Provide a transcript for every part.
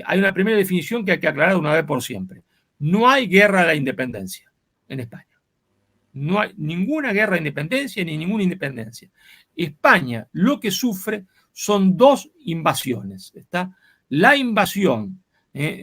hay una primera definición que hay que aclarar una vez por siempre. No hay guerra de la independencia en España. No hay ninguna guerra de independencia ni ninguna independencia. España lo que sufre son dos invasiones. ¿Está? La invasión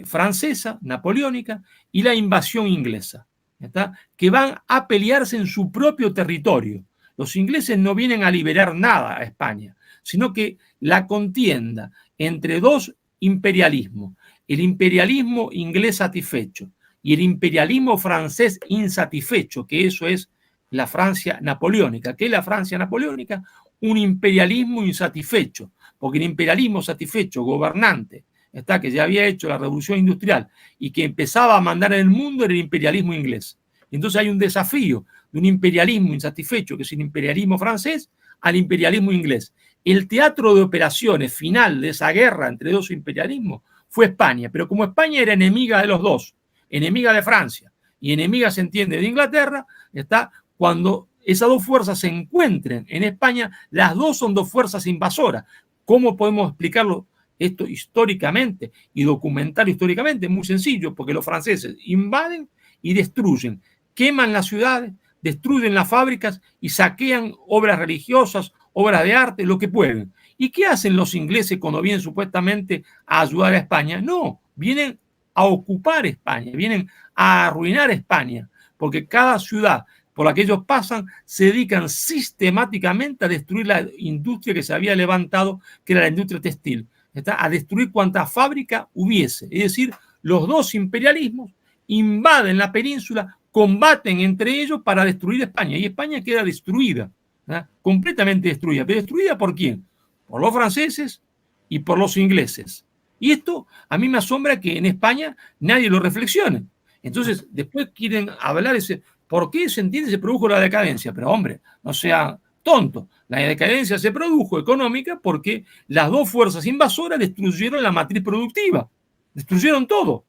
francesa, napoleónica, y la invasión inglesa, ¿está? Que van a pelearse en su propio territorio. Los ingleses no vienen a liberar nada a España, sino que la contienda entre dos imperialismos, el imperialismo inglés satisfecho y el imperialismo francés insatisfecho, que eso es la Francia napoleónica. ¿Qué es la Francia napoleónica? Un imperialismo insatisfecho, porque el imperialismo satisfecho, gobernante, está, que ya había hecho la revolución industrial y que empezaba a mandar en el mundo, era el imperialismo inglés. Entonces hay un desafío de un imperialismo insatisfecho, que es el imperialismo francés, al imperialismo inglés. El teatro de operaciones final de esa guerra entre dos imperialismos fue España, pero como España era enemiga de los dos, enemiga de Francia y enemiga, se entiende, de Inglaterra, está, cuando esas dos fuerzas se encuentren en España, las dos son dos fuerzas invasoras. ¿Cómo podemos explicarlo esto históricamente y documentar históricamente? Muy sencillo, porque los franceses invaden y destruyen, queman las ciudades, destruyen las fábricas y saquean obras religiosas, obras de arte, lo que pueden. ¿Y qué hacen los ingleses cuando vienen supuestamente a ayudar a España? No, vienen a ocupar España, vienen a arruinar España, porque cada ciudad por la que ellos pasan se dedican sistemáticamente a destruir la industria que se había levantado, que era la industria textil, ¿está? A destruir cuanta fábrica hubiese. Es decir, los dos imperialismos invaden la península, combaten entre ellos para destruir España, y España queda destruida, ¿verdad? Completamente destruida. ¿Pero destruida por quién? Por los franceses y por los ingleses. Y esto a mí me asombra que en España nadie lo reflexione. Entonces, después quieren hablar ese, ¿por qué se entiende se produjo la decadencia? Pero hombre, no sea tonto. La decadencia se produjo económica porque las dos fuerzas invasoras destruyeron la matriz productiva, destruyeron todo.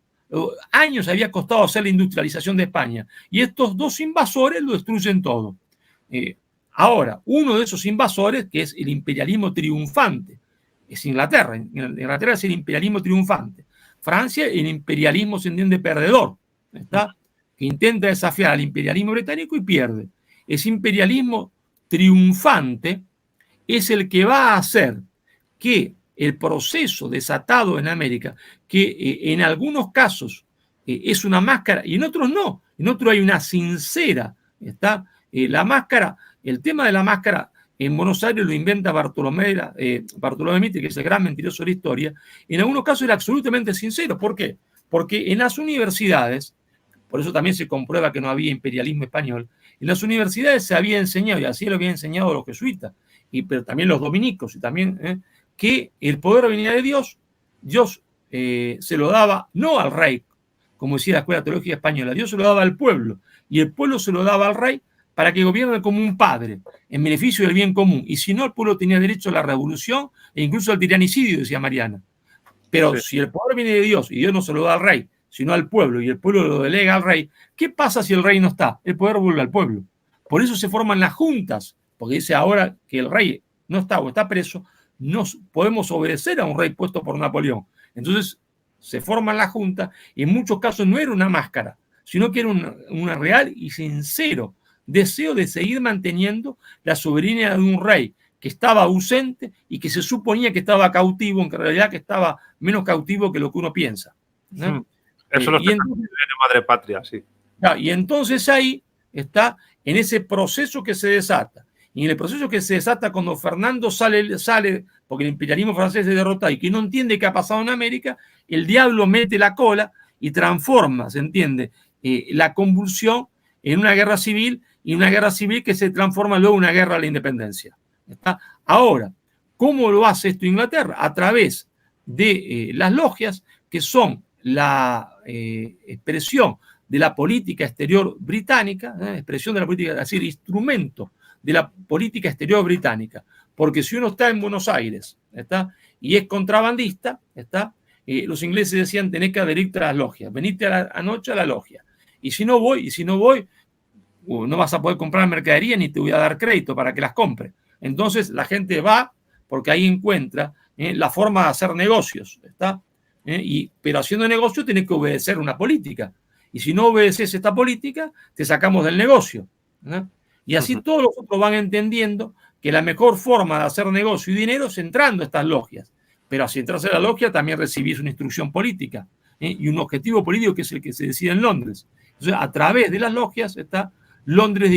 Años había costado hacer la industrialización de España y estos dos invasores lo destruyen todo. Ahora, uno de esos invasores, que es el imperialismo triunfante, es Inglaterra. Inglaterra es el imperialismo triunfante. Francia, el imperialismo, se entiende, perdedor, ¿está? Que intenta desafiar al imperialismo británico y pierde. Ese imperialismo triunfante es el que va a hacer que el proceso desatado en América, que en algunos casos es una máscara y en otros no, en otros hay una sincera, ¿está? La máscara, el tema de la máscara en Buenos Aires lo inventa Bartolomé Mitre, que es el gran mentiroso de la historia. En algunos casos era absolutamente sincero. ¿Por qué? Porque en las universidades, por eso también se comprueba que no había imperialismo español, en las universidades se había enseñado, y así lo habían enseñado los jesuitas, pero también los dominicos, y también que el poder venía de Dios. Dios se lo daba no al rey, como decía la Escuela Teológica Española, Dios se lo daba al pueblo, y el pueblo se lo daba al rey para que gobierne como un padre, en beneficio del bien común. Y si no, el pueblo tenía derecho a la revolución e incluso al tiranicidio, decía Mariana. Pero sí, si el poder viene de Dios y Dios no se lo da al rey, sino al pueblo, y el pueblo lo delega al rey, ¿qué pasa si el rey no está? El poder vuelve al pueblo. Por eso se forman las juntas, porque dice ahora que el rey no está o está preso, no podemos obedecer a un rey puesto por Napoleón. Entonces se forman las juntas y en muchos casos no era una máscara, sino que era una real y sincero deseo de seguir manteniendo la soberanía de un rey que estaba ausente y que se suponía que estaba cautivo, en realidad que estaba menos cautivo que lo que uno piensa, ¿no? Eso lo de madre patria, sí. Y entonces ahí está, en ese proceso que se desata. Y en el proceso que se desata cuando Fernando sale porque el imperialismo francés se derrota y que no entiende qué ha pasado en América, el diablo mete la cola y transforma, ¿se entiende?, la convulsión en una guerra civil, y una guerra civil que se transforma luego en una guerra a la independencia. ¿Está? Ahora, ¿cómo lo hace esto Inglaterra? A través de las logias, que son la expresión de la política exterior británica, expresión de la política, es decir, instrumento de la política exterior británica. Porque si uno está en Buenos Aires, ¿está?, y es contrabandista, ¿está?, los ingleses decían, tenés que adherirte a las logias, venite anoche a la logia. Y si no voy, no vas a poder comprar mercadería ni te voy a dar crédito para que las compre. Entonces la gente va porque ahí encuentra la forma de hacer negocios, ¿está? Pero haciendo negocio tenés que obedecer una política. Y si no obedeces esta política, te sacamos del negocio, ¿no? Y así todos los otros van entendiendo que la mejor forma de hacer negocio y dinero es entrando a estas logias. Pero si entras a la logia también recibís una instrucción política, y un objetivo político que es el que se decide en Londres. Entonces, a través de las logias, Londres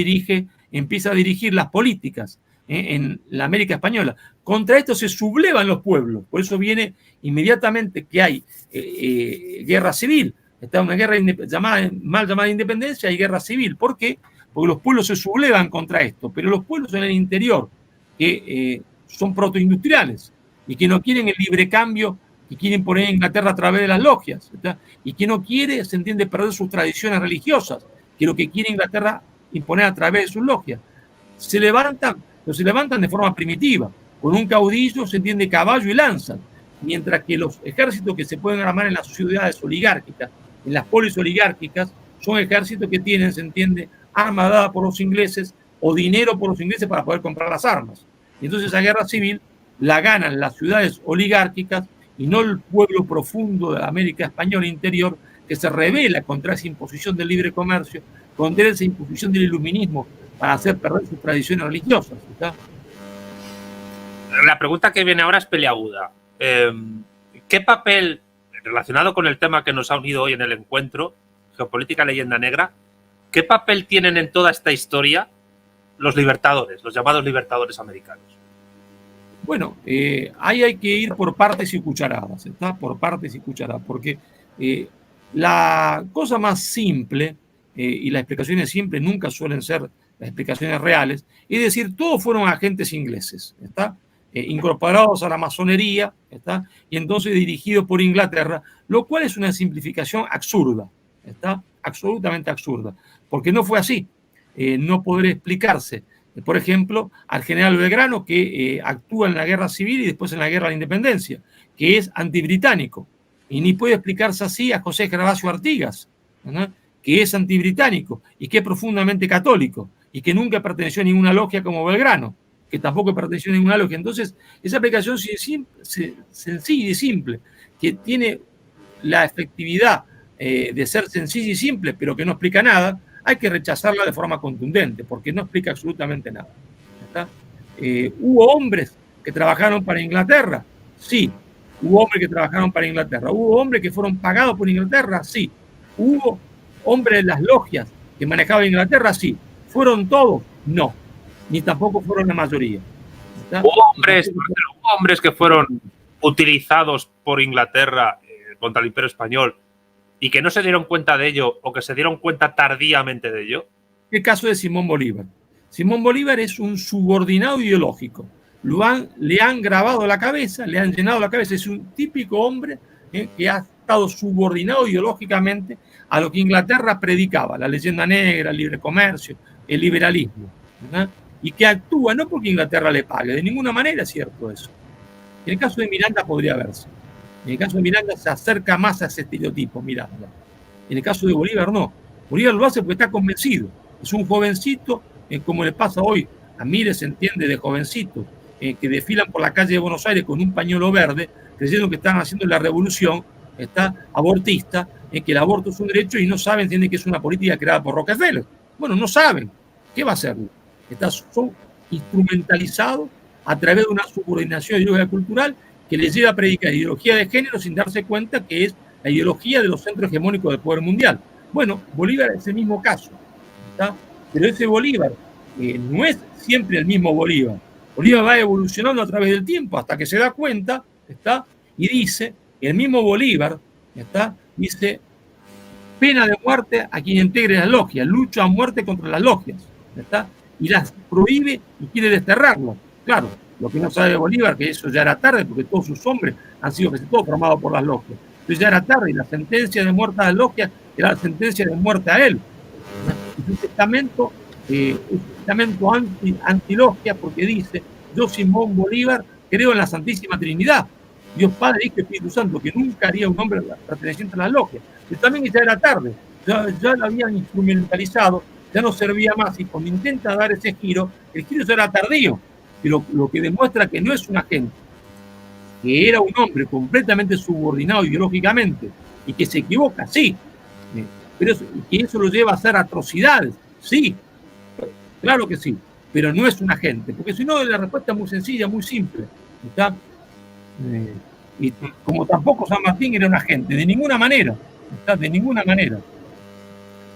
empieza a dirigir las políticas en la América Española. Contra esto se sublevan los pueblos. Por eso viene inmediatamente que hay guerra civil. Está una guerra mal llamada independencia y guerra civil. ¿Por qué? Porque los pueblos se sublevan contra esto. Pero los pueblos en el interior, que son protoindustriales y que no quieren el libre cambio, que quieren poner a Inglaterra a través de las logias, ¿está? Y que no quiere, se entiende, perder sus tradiciones religiosas, que lo que quiere Inglaterra imponer a través de sus logias. Se levantan de forma primitiva, con un caudillo, se entiende, caballo y lanza, mientras que los ejércitos que se pueden armar en las ciudades oligárquicas, en las polis oligárquicas, son ejércitos que tienen, se entiende, arma dada por los ingleses o dinero por los ingleses para poder comprar las armas. Y entonces esa guerra civil la ganan las ciudades oligárquicas y no el pueblo profundo de la América Española interior, que se rebela contra esa imposición del libre comercio, contra esa imposición del iluminismo para hacer perder sus tradiciones religiosas, ¿está? La pregunta que viene ahora es peliaguda. ¿Qué papel, relacionado con el tema que nos ha unido hoy en el encuentro, geopolítica leyenda negra, qué papel tienen en toda esta historia los libertadores, los llamados libertadores americanos? Bueno, ahí hay que ir por partes y cucharadas, ¿está? Por partes y cucharadas, porque la cosa más simple, y las explicaciones simples nunca suelen ser las explicaciones reales, es decir, todos fueron agentes ingleses, ¿está? Incorporados a la masonería, ¿está? Y entonces dirigidos por Inglaterra, lo cual es una simplificación absurda, ¿está? Absolutamente absurda, porque no fue así. No podría explicarse, por ejemplo, al general Belgrano, que actúa en la guerra civil y después en la guerra de la independencia, que es antibritánico, y ni puede explicarse así a José Gervasio Artigas, ¿no? Que es antibritánico y que es profundamente católico y que nunca perteneció a ninguna logia como Belgrano, que tampoco perteneció a ninguna logia. Entonces, esa aplicación sencilla y simple, que tiene la efectividad de ser sencilla y simple, pero que no explica nada, hay que rechazarla de forma contundente, porque no explica absolutamente nada, ¿está? ¿Hubo hombres que trabajaron para Inglaterra? Sí. ¿Hubo hombres que trabajaron para Inglaterra? ¿Hubo hombres que fueron pagados por Inglaterra? Sí. ¿Hubo hombres de las logias que manejaban Inglaterra? Sí. ¿Fueron todos? No. Ni tampoco fueron la mayoría, ¿está? ¿Hubo hombres que fueron utilizados por Inglaterra contra el Imperio Español y que no se dieron cuenta de ello o que se dieron cuenta tardíamente de ello? El caso de Simón Bolívar. Simón Bolívar es un subordinado ideológico. Le han grabado la cabeza, le han llenado la cabeza. Es un típico hombre que ha estado subordinado ideológicamente a lo que Inglaterra predicaba, la leyenda negra, el libre comercio, el liberalismo, ¿verdad? Y que actúa no porque Inglaterra le pague, de ninguna manera es cierto eso. En el caso de Miranda podría verse. En el caso de Miranda se acerca más a ese estereotipo, Miranda. En el caso de Bolívar no. Bolívar lo hace porque está convencido. Es un jovencito, como le pasa hoy a miles, se entiende, de jovencitos que desfilan por la calle de Buenos Aires con un pañuelo verde, creyendo que están haciendo la revolución, está abortista, que el aborto es un derecho y no saben, entienden que es una política creada por Rockefeller. Bueno, no saben. ¿Qué va a hacer? Son instrumentalizados a través de una subordinación ideológica cultural que les lleva a predicar ideología de género sin darse cuenta que es la ideología de los centros hegemónicos del poder mundial. Bueno, Bolívar es el mismo caso, ¿está? Pero ese Bolívar no es siempre el mismo Bolívar. Bolívar va evolucionando a través del tiempo hasta que se da cuenta, ¿está? Y dice, el mismo Bolívar, ¿está? Dice, pena de muerte a quien integre las logias, lucha a muerte contra las logias, ¿está? Y las prohíbe y quiere desterrarlas. Claro, lo que no sabe Bolívar, que eso ya era tarde, porque todos sus hombres han sido casi todos formados por las logias. Entonces ya era tarde y la sentencia de muerte a las logias era la sentencia de muerte a él. Es un testamento, antilogia, porque dice, yo Simón Bolívar creo en la Santísima Trinidad, Dios Padre, Hijo y Espíritu Santo, que nunca haría un hombre perteneciente a las logias. Pero también ya era tarde, ya lo habían instrumentalizado, ya no servía más, y cuando intenta dar ese giro, el giro ya era tardío, pero lo que demuestra que no es un agente que era un hombre completamente subordinado ideológicamente y que se equivoca, sí, pero que eso lo lleva a hacer atrocidades, sí, claro que sí, pero no es un agente, porque si no la respuesta es muy sencilla, muy simple, ¿está? Y como tampoco San Martín era un agente, de ninguna manera, ¿está? De ninguna manera.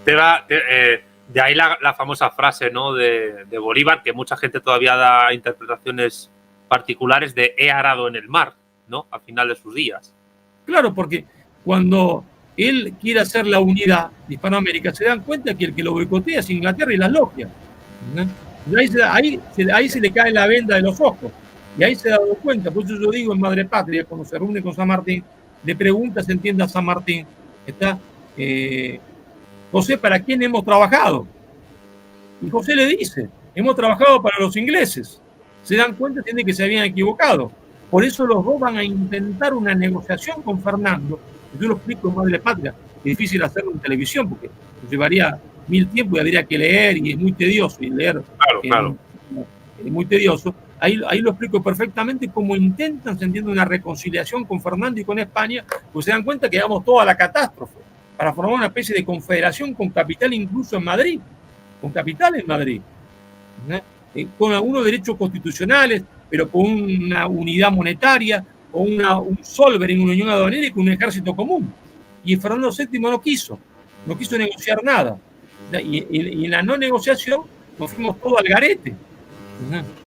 De ahí la famosa frase, ¿no?, de Bolívar, que mucha gente todavía da interpretaciones particulares de he arado en el mar, ¿no?, al final de sus días. Claro, porque cuando él quiere hacer la unidad de Hispanoamérica, se dan cuenta que el que lo boicotea es Inglaterra y las logias, ¿no? Ahí se le cae la venda de los ojos, y ahí se ha dado cuenta. Por eso yo digo en Madre Patria, cuando se reúne con San Martín, le pregunta, se entiende a San Martín, está, José, ¿para quién hemos trabajado? Y José le dice, hemos trabajado para los ingleses. Se dan cuenta, entienden que se habían equivocado. Por eso los dos van a intentar una negociación con Fernando. Yo lo explico en Madre Patria. Es difícil hacerlo en televisión porque llevaría 1000 tiempos y habría que leer y es muy tedioso. Y leer claro. Es muy tedioso. Ahí lo explico perfectamente cómo intentan, se entiende, una reconciliación con Fernando y con España, pues se dan cuenta que llevamos toda la catástrofe para formar una especie de confederación con capital incluso en Madrid. Con capital en Madrid, ¿no? Con algunos derechos constitucionales, pero con una unidad monetaria, o un sovereign, una unión aduanera y con un ejército común. Y Fernando VII no quiso negociar nada. Y en la no negociación nos fuimos todos al garete, ¿no?